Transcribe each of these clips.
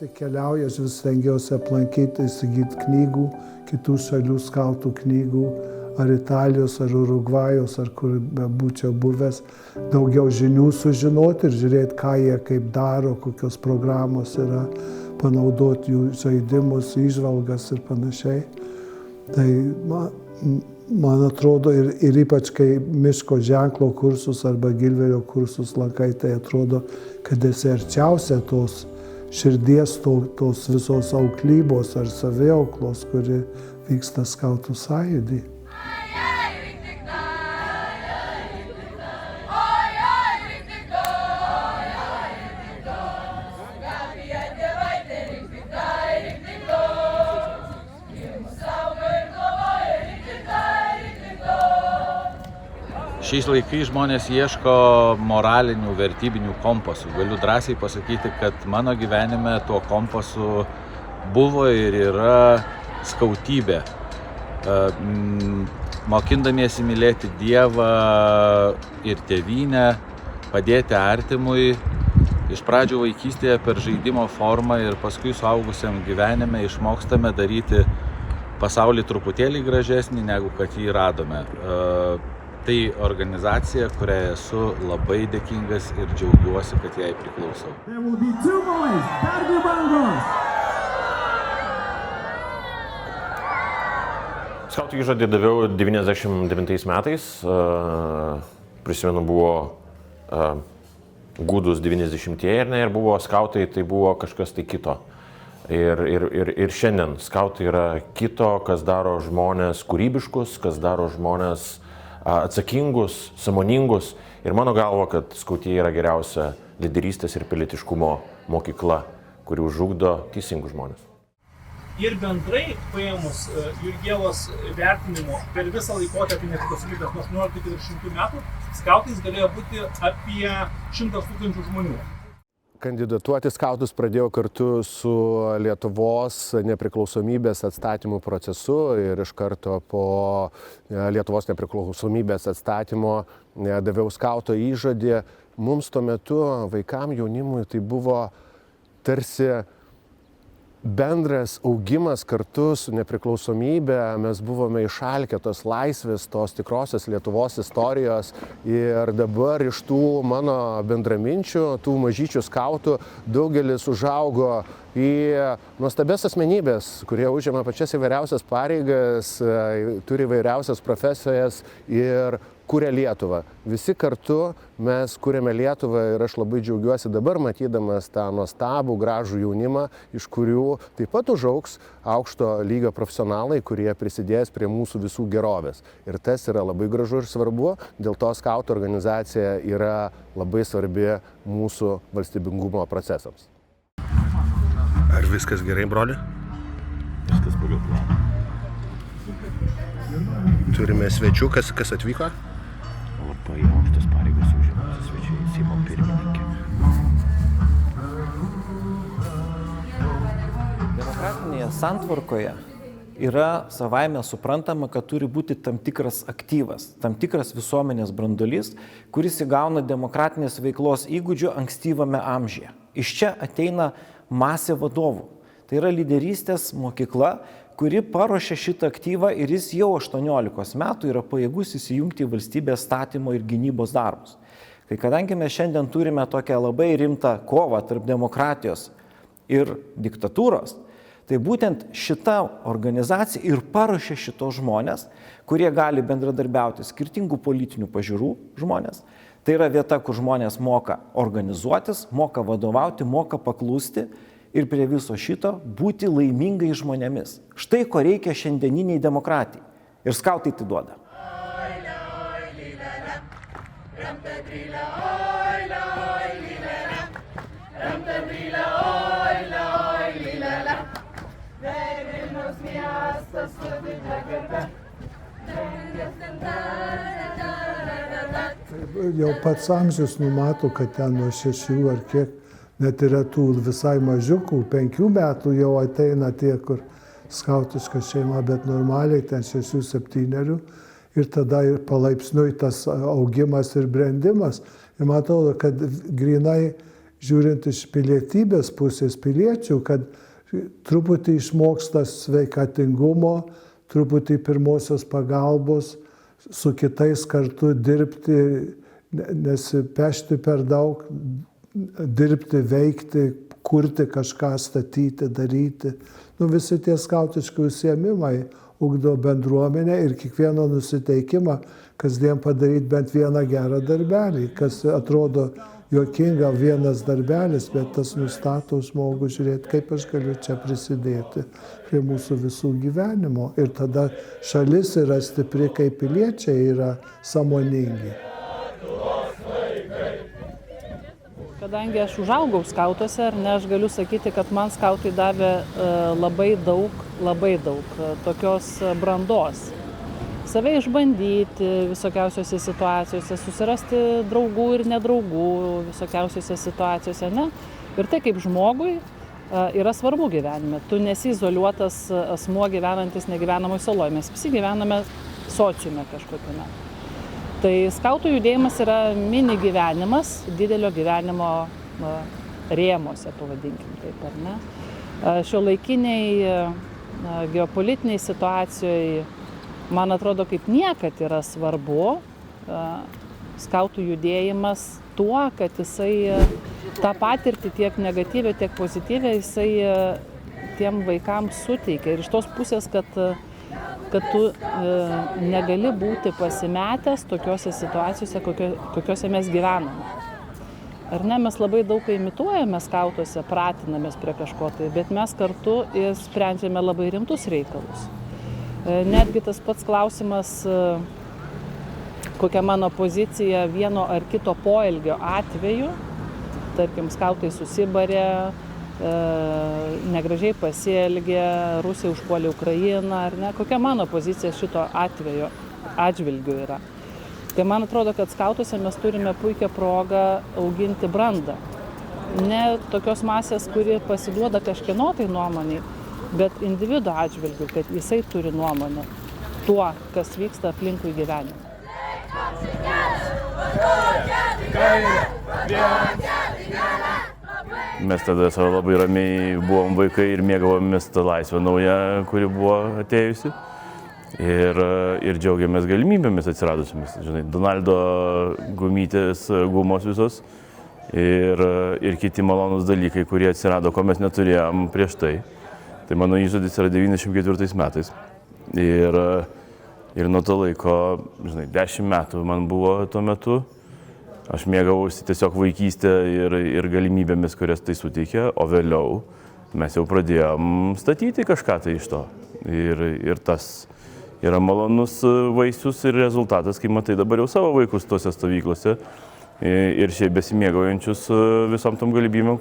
Tai keliauju, aš vis stengiausi aplankyti, įsigyti knygų, kitų šalių skautų knygų, ar Italijos, ar Urugvajos, ar kur būčiau buvęs, daugiau žinių sužinoti ir žiūrėti, ką jie kaip daro, kokios programos yra, panaudoti jų žaidimus, įžvalgas ir panašiai. Tai man atrodo, ir ypač kai miško ženklo kursus arba Gilverio kursus lankai, tai atrodo, kad esi arčiausia tos širdies, tos visos auklybos ar saviauklos, kuri vyksta skautų sąjūdy. Šiais laikais žmonės ieško moralinių, vertybinių kompasų. Galiu drąsiai pasakyti, kad mano gyvenime tuo kompasu buvo ir yra skautybė. Mokindamiesi mylėti Dievą ir tėvynę, padėti artimui, iš pradžių vaikystėje per žaidimo formą ir paskui suaugusiam gyvenime išmokstame daryti pasaulį truputėlį gražesnį, negu kad jį radome. Tai organizacija, kuriai esu labai dėkingas ir džiaugiuosi, kad jai priklausau. Skautų įžadį daviau 99 metais. Prisimenu, buvo gūdus 90-ieji ir buvo skautai, tai buvo kažkas tai kito. Ir šiandien skautai yra kito, kas daro žmonės kūrybiškus, kas daro žmonės atsakingus, sąmoningus. Ir mano galva, kad skautija yra geriausia lyderystės ir pilietiškumo mokykla, kuri užugdo teisingus žmonės. Ir bendrai paėmus Jurgėlos vertinimo per visą laikotarpį nepriklausomybės nuo 18 iki 20 metų, skautais galėjo būti apie 100 000 žmonių. Kandidatuoti skautus pradėjau kartu su Lietuvos nepriklausomybės atstatymo procesu ir iš karto po Lietuvos nepriklausomybės atstatymo daviau skauto įžadį. Mums tuo metu, vaikam, jaunimui, tai buvo tarsi bendras augimas kartu su nepriklausomybė. Mes buvome išalkę tos laisvės, tos tikrosios Lietuvos istorijos ir dabar iš tų mano bendraminčių, tų mažyčių skautų daugelis užaugo į nuostabias asmenybės, kurie užima pačias įvairiausias pareigas, turi įvairiausias profesijas ir kuria Lietuvą. Visi kartu mes kuriame Lietuvą ir aš labai džiaugiuosi dabar matydamas tą nuostabų, gražų jaunimą, iš kurių taip pat užaugs aukšto lygio profesionalai, kurie prisidės prie mūsų visų gerovės. Ir tas yra labai gražu ir svarbu, dėl to skautų organizacija yra labai svarbi mūsų valstybingumo procesams. Ar viskas gerai, broli? Viskas pagal planą. Turime svečių, kas atvyko? Labai aukštas pareigas užimantis svečiai, Seimo pirmininkė. Demokratinėje santvarkoje yra savaime suprantama, kad turi būti tam tikras aktyvas, tam tikras visuomenės branduolys, kuris įgauna demokratinės veiklos įgūdžių ankstyvame amžiuje. Iš čia ateina masė vadovų. Tai yra lyderystės mokykla, kuri paruošė šitą aktyvą ir jis jau 18 metų yra pajėgus įsijungti į valstybės statymo ir gynybos darbus. Kai kadangi mes šiandien turime tokią labai rimtą kovą tarp demokratijos ir diktatūros, tai būtent šita organizacija ir paruošė šitos žmonės, kurie gali bendradarbiauti skirtingų politinių pažiūrų žmonės. Tai yra vieta, kur žmonės moka organizuotis, moka vadovauti, moka paklūsti ir prie viso šito būti laimingai žmonėmis. Štai ko reikia šiandieniniai demokratijai. Ir skautai tai duoda. Jau pats amžius numato, kad ten nuo 6 ar kiek, net yra tų visai mažiukų, 5 metų jau ateina tie, kur skautiška šeima, bet normaliai ten 6-7 ir tada ir palaipsniui tas augimas ir brendimas. Ir man atrodo, kad grinai žiūrint iš pilietybės pusės piliečių, kad truputį išmoksta sveikatingumo, truputį pirmosios pagalbos, su kitais kartu dirbti, nesipešti per daug, dirbti, veikti, kurti kažką, statyti, daryti. Visi tie skautiški užsiėmimai ugdo bendruomenę ir kiekvieno nusiteikimą kasdien padaryti bent vieną gerą darbelį, kas atrodo juokinga vienas darbelis, bet tas nustato žmogų žiūrėti, kaip aš galiu čia prisidėti prie mūsų visų gyvenimo. Ir tada šalis yra stipri, kai piliečiai yra sąmoningi. Kadangi aš užaugau skautuose, ar ne, aš galiu sakyti, kad man skautai davė labai daug tokios brandos. Save išbandyti visokiausiose situacijose, susirasti draugų ir nedraugų visokiausiose situacijose, ne? Ir tai kaip žmogui yra svarbu gyvenime. Tu nesi izoliuotas asmuo gyvenantis negyvenamoj saloj, mes visi gyvename sociume kažkokiame. Tai skautų judėjimas yra mini gyvenimas, didelio gyvenimo rėmuose, pavadinkim taip, ar ne? Šiuolaikiniai geopolitiniai situacijoje, man atrodo, kaip niekad yra svarbu skautų judėjimas tuo, kad jisai tą patirtį tiek negatyvę, tiek pozityvę jisai tiem vaikams suteikia. Ir iš tos pusės, kad tu negali būti pasimetęs tokiose situacijose, kokiose mes gyvename. Ar ne, mes labai daug imituojame skautuose, pratinamės prie kažko tai, bet mes kartu ir sprendžiame labai rimtus reikalus. Netgi tas pats klausimas, kokia mano pozicija vieno ar kito poelgio atveju, tarkim, skautai susibarė, negražiai pasielgė, Rusija užpuolė Ukrainą, ar ne, kokia mano pozicija šito atveju atžvilgiu yra. Tai man atrodo, kad skautuose mes turime puikią progą auginti brandą. Ne tokios masės, kuri pasiduoda kažkieno tai nuomonei, bet individo atžvilgiu, kad jisai turi nuomonę tuo, kas vyksta aplinkui gyvenime. Mes tada savo labai ramiai buvom vaikai ir mėgavomės tą laisvę naują, kuri buvo atėjusi. Ir džiaugiamės galimybėmis atsiradusiamis. Žinai, Donaldo gumytės, gumos visos ir kiti malonūs dalykai, kurie atsirado, ko mes neturėjom prieš tai. Tai mano įžadis yra 94 metais. Ir nuo to laiko, žinai, 10 metų man buvo tuo metu. Aš mėgavausi tiesiog vaikystę ir galimybėmis, kurias tai suteikė, o vėliau mes jau pradėjom statyti kažką tai iš to. Ir tas yra malonus vaisius ir rezultatas, kai matai dabar jau savo vaikus tose stovyklose ir šiaip besimėgaujančius visom tom galimybėm,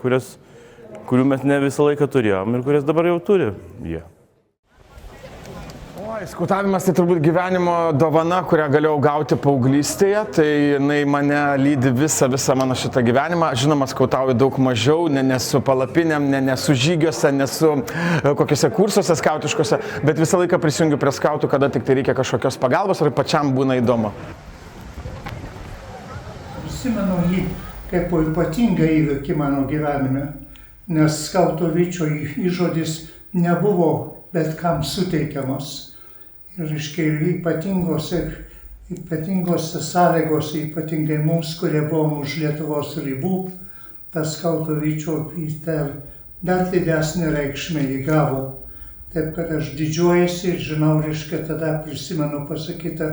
kurių mes ne visą laiką turėjom ir kurias dabar jau turi jie. Skautavimas tai turbūt gyvenimo dovana, kurią galėjau gauti paauglystėje, tai jinai mane lydi visą mano šitą gyvenimą. Žinoma, skautauju daug mažiau, nesu palapinėm, nesu žygiuose, nesu kokiuose kursuose skautiškuose, bet visą laiką prisijungiu prie skautų, kada tik tai reikia kažkokios pagalbos ar pačiam būna įdomu. Prisimenu jį kaip ypatingą įvykį mano gyvenime, nes skautų vyčio įžodis nebuvo bet kam suteikiamas. Ir ypatingose sąlygose, ypatingai mums, kurie buvom už Lietuvos ribų, tas skautų vyčio dar didesnį reikšmę įgavo. Taip, kad aš didžiuojasi ir žinau, tada prisimenu pasakytą,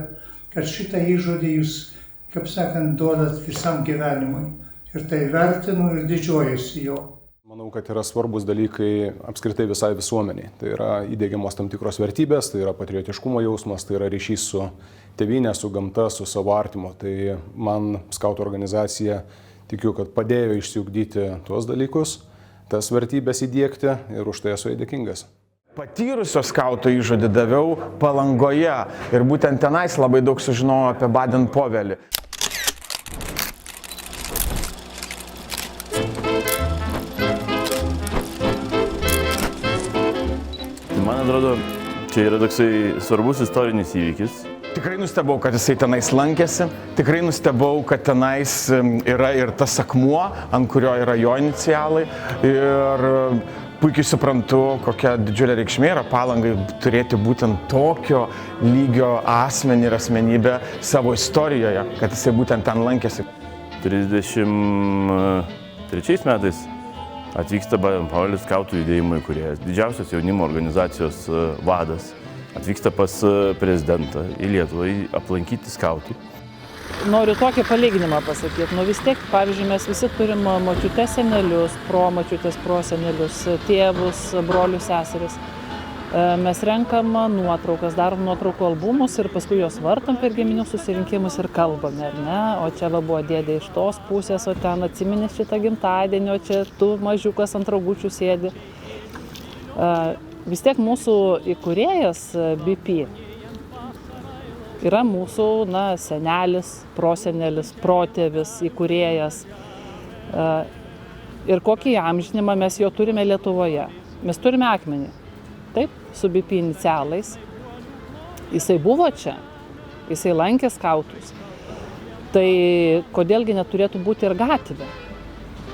kad šitą įžodį jūs, kaip sakant, duodat visam gyvenimui. Ir tai vertinu ir didžiuojasi jo. Manau, kad yra svarbus dalykai apskritai visai visuomeniai. Tai yra įdiegiamos tam tikros vertybės, tai yra patriotiškumo jausmas, tai yra ryšys su tėvynė, su gamta, su savo artimu. Tai man skautų organizacija, tikiu, kad padėjo išsiugdyti tuos dalykus, tas vertybės įdiegti ir už tai esu dėkingas. Patyrusio skauto įžodį daviau Palangoje ir būtent tenais labai daug sužinojau apie Baden-Powellį. Man atrodo, čia yra toksai svarbus istorinis įvykis, Tikrai nustebau, kad jisai tenais lankėsi, tikrai nustebau, kad tenais yra ir tas akmuo, ant kurio yra jo inicialai. Ir puikiai suprantu, kokia didžiulė reikšmė yra Palangai turėti būtent tokio lygio asmenį ir asmenybę savo istorijoje, kad jisai būtent ten lankėsi. 33 metais atvyksta Baden-Powellio skautų judėjimo įkūrėjas, didžiausios jaunimo organizacijos vadas. Atvyksta pas prezidentą į Lietuvą aplankyti skautų. Noriu tokį palyginimą pasakyti. Nu vis tiek, pavyzdžiui, mes visi turim močiutės senelius, promočiutės prosenelius, tėvus, brolius, seseris. Mes renkam nuotraukas, darom nuotraukų albumus ir paskui juos vartom per giminių susirinkimus ir kalbame, ar ne? O čia va buvo dėdė iš tos pusės, o ten atsiminė šitą gimtadienį, o čia tu mažiukas ant raugučių sėdi. Vis tiek mūsų įkūrėjas BP yra mūsų senelis, prosenelis, protėvis, įkūrėjas. Ir kokį įamžinimą mes jo turime Lietuvoje. Mes turime akmenį, taip, su BP inicialais. Jisai buvo čia, jisai lankė skautus. Tai kodėlgi neturėtų būti ir gatvė?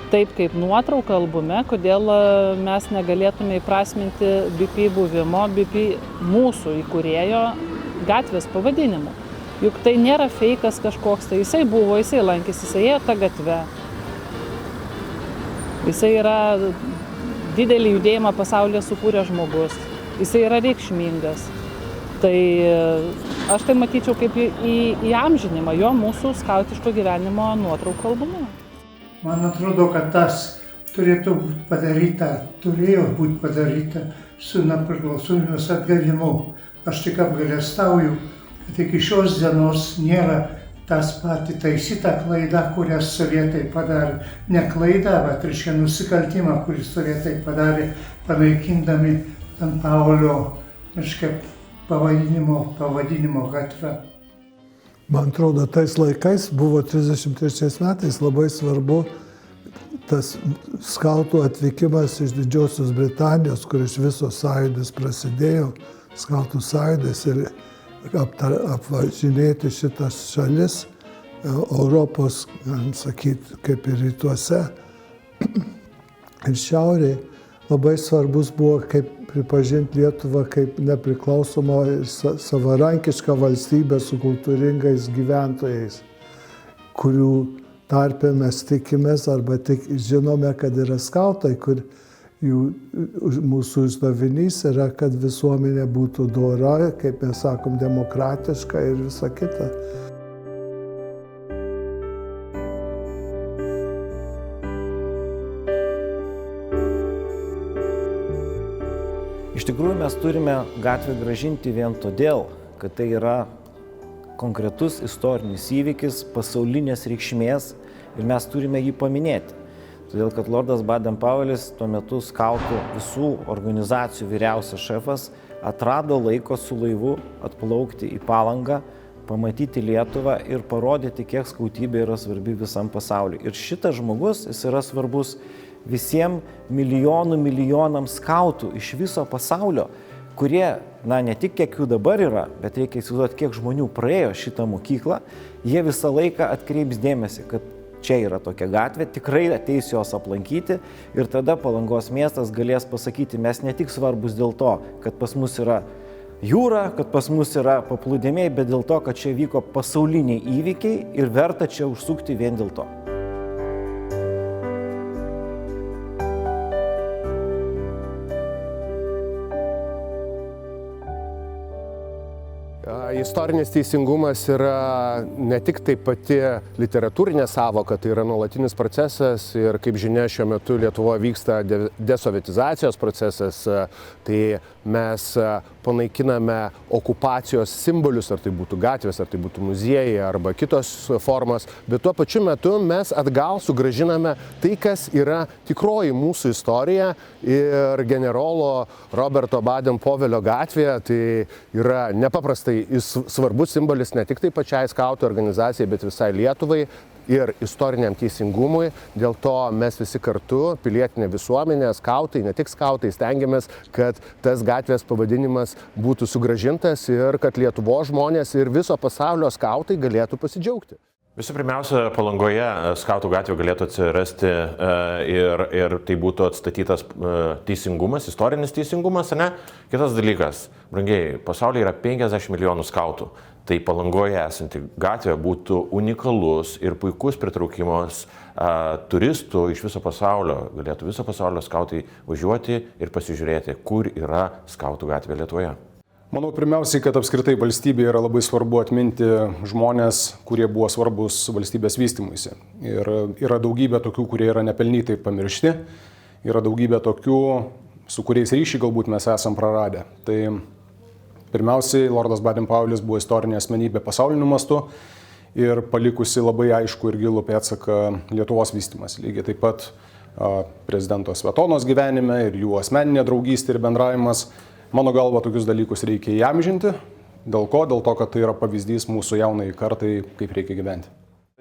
Taip kaip nuotrauka albume, kodėl mes negalėtume įprasminti BP buvimo, BP mūsų įkūrėjo gatvės pavadinimu. Juk tai nėra feikas kažkoks, tai jisai buvo, jisai lankėsi, jisai ėjo tą gatvę. Jisai yra didelį judėjimą pasaulyje sukūręs žmogus, jisai yra reikšmingas. Tai aš tai matyčiau kaip įamžinimą jo mūsų skautiško gyvenimo nuotraukų albume. Man atrodo, kad tas turėjo būti padaryta su nepriklausomybės atgavimu. Aš tik apgailestauju, kad iki šios dienos nėra tas pati taisyta klaida, kurią sovietai padarė. Ne klaida, bet reiškia nusikaltimą, kurį sovietai padarė, panaikindami San Paulio, reiškia, pavadinimo gatvę. Man atrodo, tais laikais buvo 33 metais labai svarbu tas skautų atvykimas iš Didžiosios Britanijos, kur iš viso sąjūdis prasidėjo, skautų sąjūdis, ir apvažinėti šitas šalis, Europos, galim sakyti, kaip ir rytuose. Ir šiaurėje labai svarbus buvo, kaip pripažinti Lietuvą kaip nepriklausomą ir savarankišką valstybę su kultūringais gyventojais, kurių tarpe mes tikimės arba tik žinome, kad yra skautai, kur mūsų uždavinys yra, kad visuomenė būtų dora, kaip mes sakom, demokratiška ir visa kita. Iš tikrųjų, mes turime gatvę grąžinti vien todėl, kad tai yra konkretus istorinis įvykis, pasaulinės reikšmės ir mes turime jį paminėti. Todėl, kad Lordas Baden-Powellis, tuo metu skautų visų organizacijų vyriausias šefas, atrado laiko su laivu atplaukti į Palangą, pamatyti Lietuvą ir parodyti, kiek skautybė yra svarbi visam pasauliu. Ir šitas žmogus, jis yra svarbus visiems milijonams skautų iš viso pasaulio, kurie, ne tik kiek jų dabar yra, bet reikia įsivaizduoti, kiek žmonių praėjo šitą mokyklą, jie visą laiką atkreips dėmesį, kad čia yra tokia gatvė, tikrai ateis jos aplankyti ir tada Palangos miestas galės pasakyti, mes ne tik svarbus dėl to, kad pas mus yra jūra, kad pas mus yra paplūdimiai, bet dėl to, kad čia vyko pasauliniai įvykiai ir verta čia užsukti vien dėl to. Istorinis teisingumas yra ne tik tai pati literatūrinė sąvoka, tai yra nuolatinis procesas ir, kaip žinia, šiuo metu Lietuvoje vyksta desovietizacijos procesas, tai mes panaikiname okupacijos simbolius, ar tai būtų gatvės, ar tai būtų muziejai, arba kitos formos, bet tuo pačiu metu mes atgal sugrąžiname tai, kas yra tikroji mūsų istorija, ir generolo Roberto Baden-Powellio gatvė tai yra nepaprastai svarbus simbolis ne tik tai pačiai skautų organizacijai, bet visai Lietuvai ir istoriniam teisingumui. Dėl to mes visi kartu, pilietinė visuomenė, skautai, ne tik skautai, stengiamės, kad tas gatvės gatvės pavadinimas būtų sugrąžintas ir kad Lietuvos žmonės ir viso pasaulio skautai galėtų pasidžiaugti. Visų pirmiausia, Palangoje skautų gatvė galėtų atsirasti ir tai būtų atstatytas teisingumas, istorinis teisingumas, ne? Kitas dalykas, brangiai, pasaulyje yra 50 milijonų skautų, tai Palangoje esanti gatvė būtų unikalus ir puikus pritraukimas turistų iš viso pasaulio, galėtų viso pasaulio skautai važiuoti ir pasižiūrėti, kur yra skautų gatvė Lietuvoje. Manau, pirmiausiai, kad apskritai valstybėje yra labai svarbu atminti žmonės, kurie buvo svarbus valstybės vystymuisi. Ir yra daugybė tokių, kurie yra nepelnytai pamiršti, yra daugybė tokių, su kuriais ryšį galbūt mes esam praradę. Tai pirmiausiai, Lordas Baden-Powellis buvo istorinė asmenybė pasauliniu mastu ir palikusi labai aišku ir gilų pėdsaką Lietuvos vystymas. Lygiai taip pat prezidento Smetonos gyvenime ir jų asmeninė draugystė ir bendravimas. Mano galva, tokius dalykus reikia įamžinti. Dėl ko? Dėl to, kad tai yra pavyzdys mūsų jaunai kartai, kaip reikia gyventi.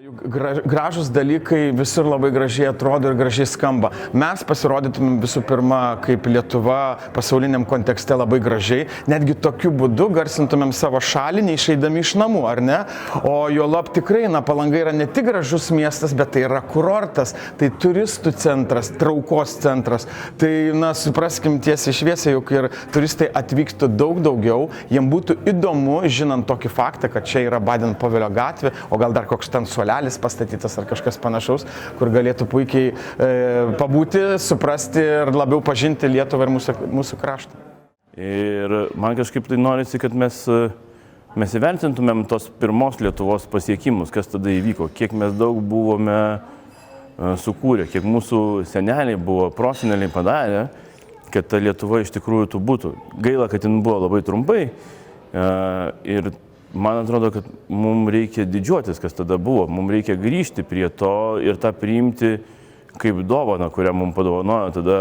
Gražus dalykai visur labai gražiai atrodo ir gražiai skamba. Mes pasirodytumėm visų pirma kaip Lietuva pasauliniam kontekste labai gražiai, netgi tokiu būdu garsintumėm savo šalį, neišeidami iš namų, ar ne? O juolab tikrai, Palanga yra ne tik gražus miestas, bet tai yra kurortas, tai turistų centras, traukos centras. Tai, supraskim tiesiai šviesiai, juk ir turistai atvyktų daug daugiau, jiems būtų įdomu, žinant tokį faktą, kad čia yra Baden-Powellio gatvė, o gal dar koks ten suolelis pastatytas ar kažkas panašaus, kur galėtų puikiai pabūti, suprasti ir labiau pažinti Lietuvą ir mūsų kraštą. Ir man kažkaip tai norisi, kad mes įvertintumėm tos pirmos Lietuvos pasiekimus, kas tada įvyko, kiek mes daug buvome sukūrę, kiek mūsų seneliai buvo, proseneliai padarė, kad ta Lietuva iš tikrųjų būtų. Gaila, kad jin buvo labai trumpai ir man atrodo, kad mums reikia didžiuotis, kas tada buvo. Mums reikia grįžti prie to ir tą priimti kaip dovaną, kurią mums padovanojo tada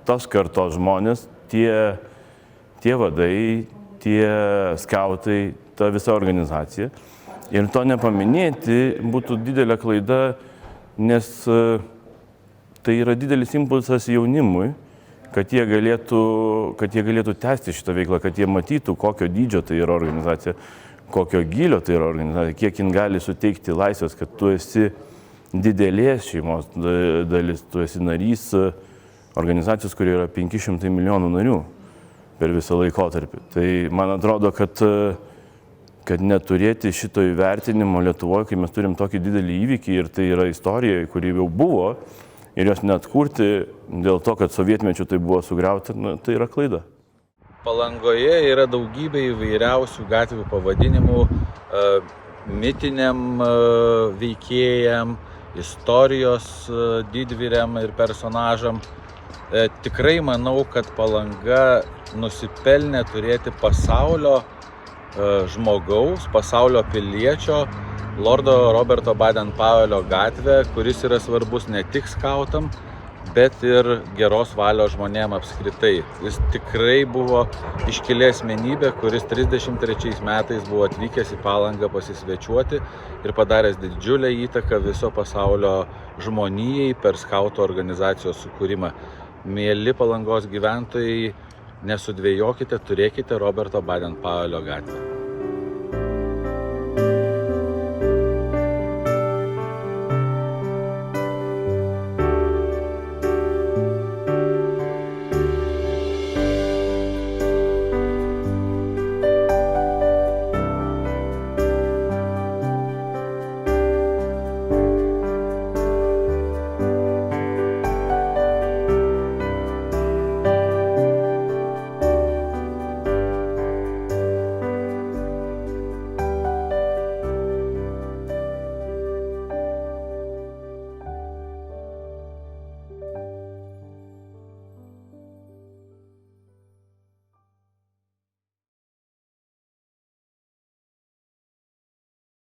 tos kartos žmonės, tie vadai, tie skautai, ta visa organizacija. Ir to nepaminėti būtų didelė klaida, nes tai yra didelis impulsas jaunimui, kad jie galėtų tęsti šitą veiklą, kad jie matytų, kokio dydžio tai yra organizacija, kokio gylio tai yra organizacija, kiek jin gali suteikti laisvės, kad tu esi didelės šeimos dalis, tu esi narys organizacijos, kurie yra 500 milijonų narių per visą laikotarpį. Tai man atrodo, kad neturėti šito įvertinimo Lietuvoje, kai mes turim tokį didelį įvykį ir tai yra istorija, kuri jau buvo, ir jos neatkurti dėl to, kad sovietmečiu tai buvo sugriauta, tai yra klaida. Palangoje yra daugybė įvairiausių gatvių pavadinimų mitiniam veikėjam, istorijos didvyriam ir personažam. Tikrai manau, kad Palanga nusipelnė turėti pasaulio žmogaus, pasaulio piliečio, Lordo Roberto Baden-Powellio gatvę, kuris yra svarbus ne tik skautam, bet ir geros valios žmonėm apskritai. Jis tikrai buvo iškili asmenybė, kuris 33 metais buvo atvykęs į Palangą pasisvečiuoti ir padaręs didžiulę įtaką viso pasaulio žmonijai per skautų organizacijos sukūrimą. Mieli Palangos gyventojai, nesudvejokite, turėkite Roberto Baden-Powellio gatvę.